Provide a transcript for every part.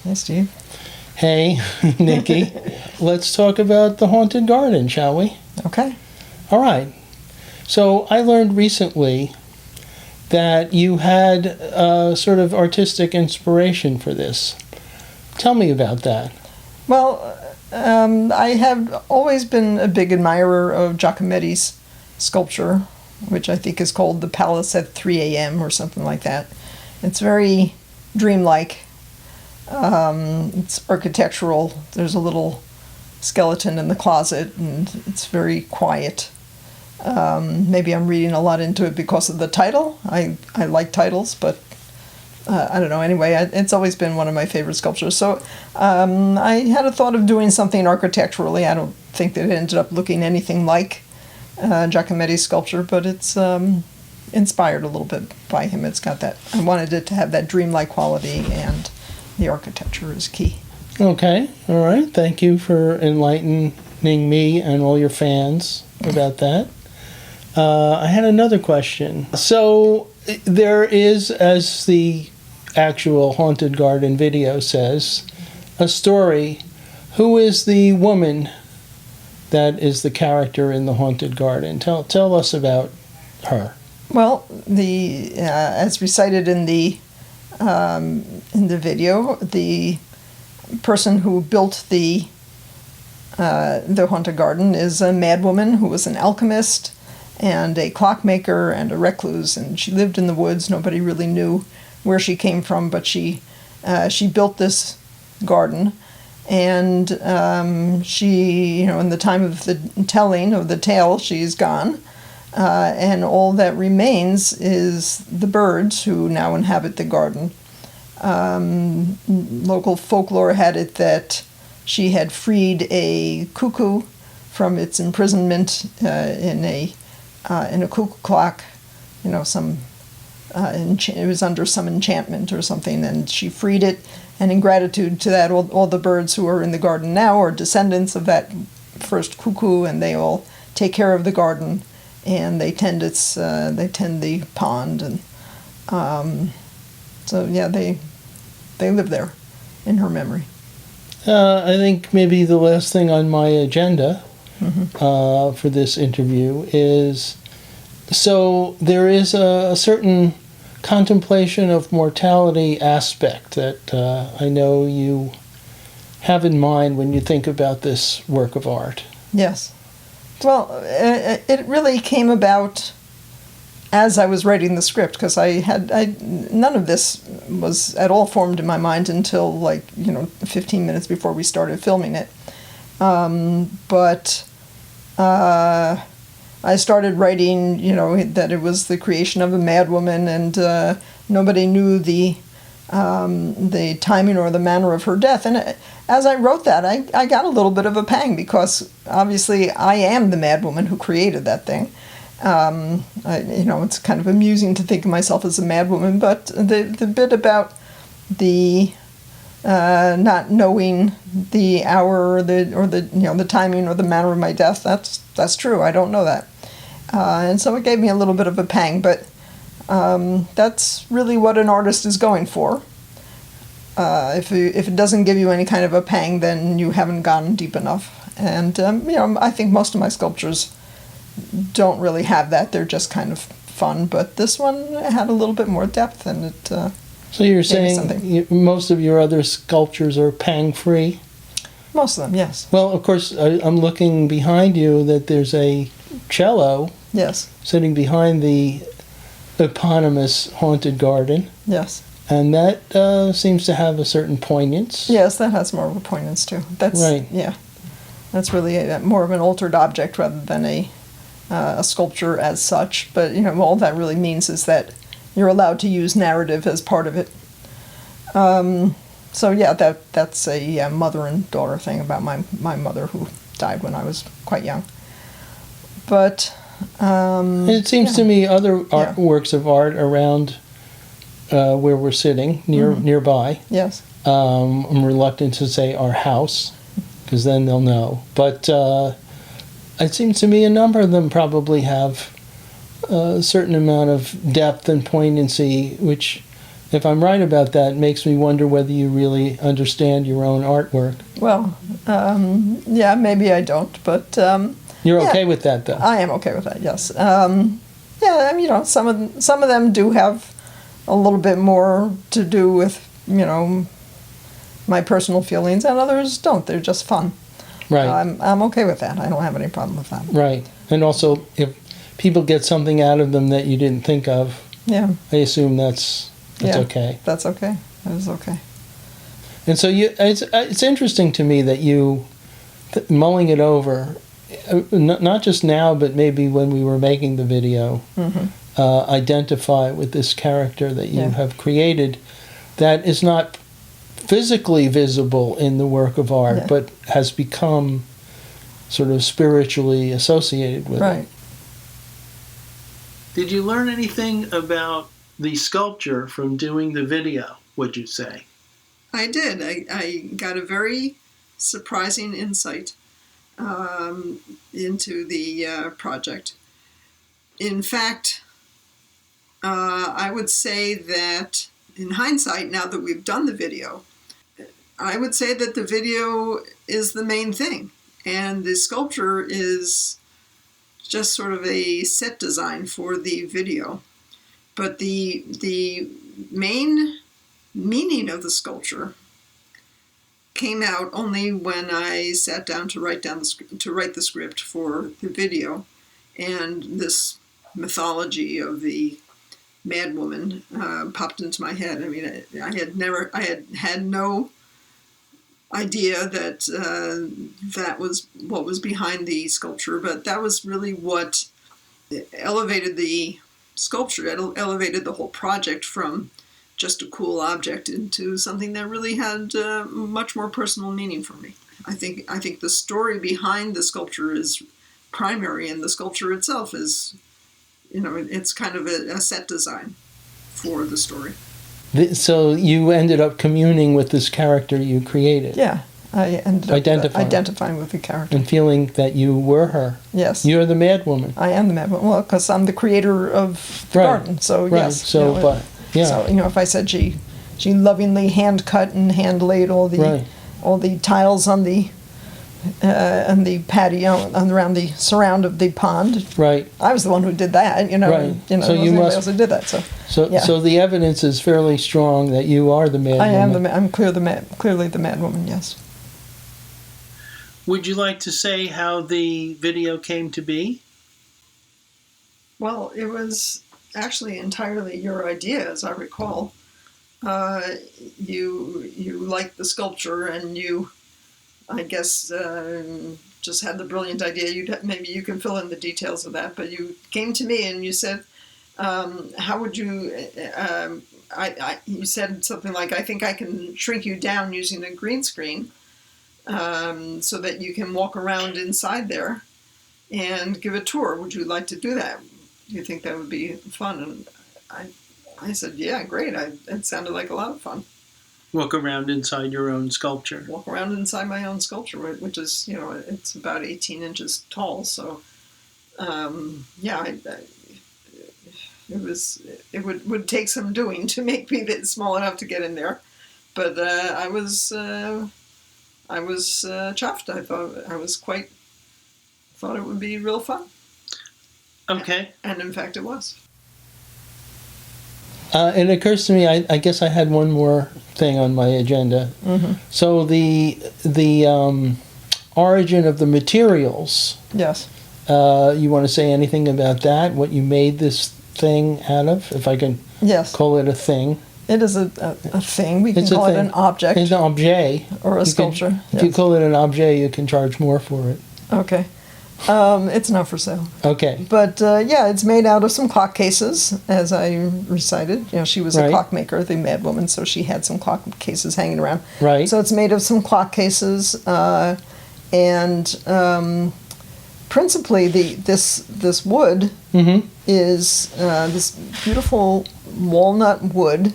Hey, Steve. Hey, Nikki. Let's talk about the Haunted Garden, shall we? Okay. All right. So I learned recently that you had a sort of artistic inspiration for this. Tell me about that. Well, I have always been a big admirer of Giacometti's sculpture, which I think is called The Palace at 3 a.m. or something like that. It's very dreamlike. It's architectural. There's a little skeleton in the closet, and it's very quiet. Maybe I'm reading a lot into it because of the title. I like titles, but I don't know. Anyway, it's always been one of my favorite sculptures. So I had a thought of doing something architecturally. I don't think that it ended up looking anything like Giacometti's sculpture, but it's inspired a little bit by him. It's got that. I wanted it to have that dreamlike quality, and the architecture is key. Okay. All right. Thank you for enlightening me and all your fans about that. I had another question. So there is, as the actual Haunted Garden video says, a story. Who is the woman that is the character in the Haunted Garden? Tell us about her. Well, as recited in the video, the person who built the Haunted Garden is a madwoman who was an alchemist and a clockmaker and a recluse, and she lived in the woods. Nobody really knew where she came from, but she built this garden, and she, in the time of the telling of the tale, she's gone, and all that remains is the birds who now inhabit the garden. Local folklore had it that she had freed a cuckoo from its imprisonment in a cuckoo clock. It was under some enchantment or something, and she freed it. And in gratitude to that, all the birds who are in the garden now are descendants of that first cuckoo, and they all take care of the garden, and they tend the pond, and so yeah, they live there in her memory. I think maybe the last thing on my agenda for this interview is, so there is a certain contemplation of mortality aspect that I know you have in mind when you think about this work of art. Yes. Well, it really came about as I was writing the script, because none of this was at all formed in my mind until 15 minutes before we started filming it. But I started writing, that it was the creation of a madwoman, and nobody knew the timing or the manner of her death. And as I wrote that, I got a little bit of a pang, because obviously I am the madwoman who created that thing. It's kind of amusing to think of myself as a madwoman, but the bit about the not knowing the hour or the timing or the manner of my death, that's true. I don't know that, and so it gave me a little bit of a pang. But that's really what an artist is going for. If it doesn't give you any kind of a pang, then you haven't gone deep enough. And I think most of my sculptures don't really have that. They're just kind of fun, but this one had a little bit more depth, and it so you're saying most of your other sculptures are pang-free? Most of them, yes. Well, of course, I'm looking behind you that there's a cello. Yes. Sitting behind the eponymous Haunted Garden. Yes. And that seems to have a certain poignance. Yes, that has more of a poignance too. That's right. Yeah. That's really more of an altered object rather than a sculpture as such, but all that really means is that you're allowed to use narrative as part of it. So yeah, that's a mother and daughter thing about my mother, who died when I was quite young. But it seems to me other works of art around where we're sitting nearby. Yes. I'm reluctant to say our house, because then they'll know, but it seems to me a number of them probably have a certain amount of depth and poignancy, which if I'm right about that, it makes me wonder whether you really understand your own artwork. Well, yeah, maybe I don't, but You're yeah, okay with that, though? I am okay with that. Yes. Yeah, I mean, some of them do have a little bit more to do with my personal feelings, and others don't. They're just fun. Right. I'm okay with that. I don't have any problem with that. Right. And also, if people get something out of them that you didn't think of, Yeah. I assume that's okay. That's okay. That is okay. And so it's interesting to me that you, mulling it over, not just now, but maybe when we were making the video, identify with this character that you have created that is not physically visible in the work of art, but has become sort of spiritually associated with it. Did you learn anything about the sculpture from doing the video, would you say? I did. I got a very surprising insight into the project. In fact, I would say that in hindsight, now that we've done the video, I would say that the video is the main thing, and the sculpture is just sort of a set design for the video. But the main meaning of the sculpture came out only when I sat down to write the script for the video, and this mythology of the Madwoman popped into my head. I mean, I had no idea that that was what was behind the sculpture, but that was really what elevated the sculpture. It elevated the whole project from just a cool object into something that really had much more personal meaning for me. I think the story behind the sculpture is primary, and the sculpture itself is, it's kind of a set design for the story. So you ended up communing with this character you created. Yeah, I ended up identifying with the character. And feeling that you were her. Yes. You're the Madwoman. I am the Madwoman. Well, because I'm the creator of the garden. So, yes. So, So, if I said she lovingly hand-cut and hand-laid all the tiles on the patio around the surround of the pond. Right. I was the one who did that, Right. So you must. Else who did that. So the evidence is fairly strong that you are the Madwoman. I am I'm clearly the Madwoman. Yes. Would you like to say how the video came to be? Well, it was actually entirely your idea, as I recall. You liked the sculpture, and you, I guess, just had the brilliant idea. Maybe you can fill in the details of that, but you came to me and you said, how would you, you said something like, I think I can shrink you down using a green screen so that you can walk around inside there and give a tour. Would you like to do that? Do you think that would be fun? And I said, yeah, great. It sounded like a lot of fun. Walk around inside your own sculpture. Walk around inside my own sculpture, which is, it's about 18 inches tall. So, it would take some doing to make me small enough to get in there. But I was chuffed. I thought it would be real fun. Okay. And in fact, it was. It occurs to me, I guess I had one more thing on my agenda. Mm-hmm. So the origin of the materials. Yes. You want to say anything about that? What you made this thing out of? If I can call it a thing. It is a thing. We can call it an object. It's an objet. Or a sculpture. If you call it an objet, you can charge more for it. Okay. It's not for sale. Okay. But, it's made out of some clock cases, as I recited. She was a clockmaker, the Madwoman, so she had some clock cases hanging around. Right. So it's made of some clock cases, and principally this wood is this beautiful walnut wood,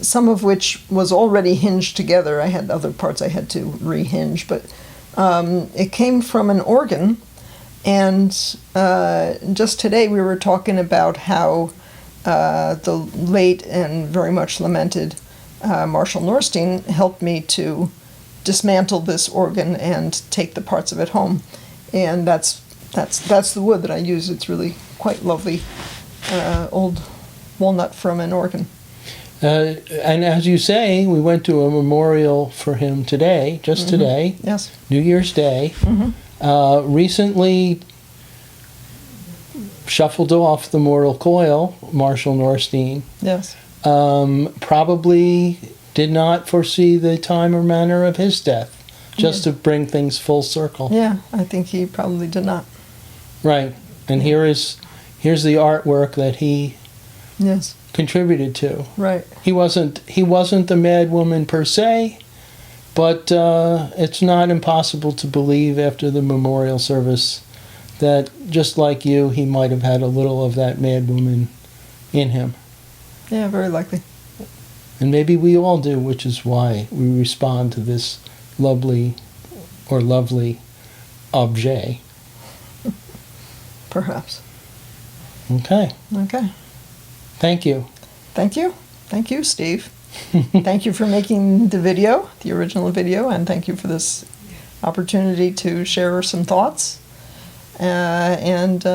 some of which was already hinged together. I had other parts I had to rehinge, but it came from an organ. And just today we were talking about how the late and very much lamented Marshall Norstein helped me to dismantle this organ and take the parts of it home. And that's the wood that I use. It's really quite lovely, old walnut from an organ. And as you say, we went to a memorial for him today, just today, Yes. New Year's Day. Recently shuffled off the mortal coil, Marshall Norstein. Yes. Probably did not foresee the time or manner of his death, just to bring things full circle. Yeah, I think he probably did not. Right. And here's the artwork that he Yes. contributed to. Right. He wasn't the Madwoman per se, but it's not impossible to believe after the memorial service that, just like you, he might have had a little of that Madwoman in him. Yeah, very likely. And maybe we all do, which is why we respond to this lovely objet. Perhaps. Okay. Okay. Thank you. Thank you. Thank you, Steve. Thank you for making the video, the original video, and thank you for this opportunity to share some thoughts. It's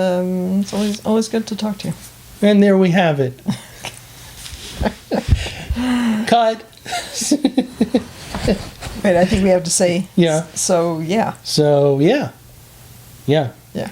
always good to talk to you. And there we have it. Cut. Wait, I think we have to say. Yeah. So yeah. So yeah. Yeah. Yeah.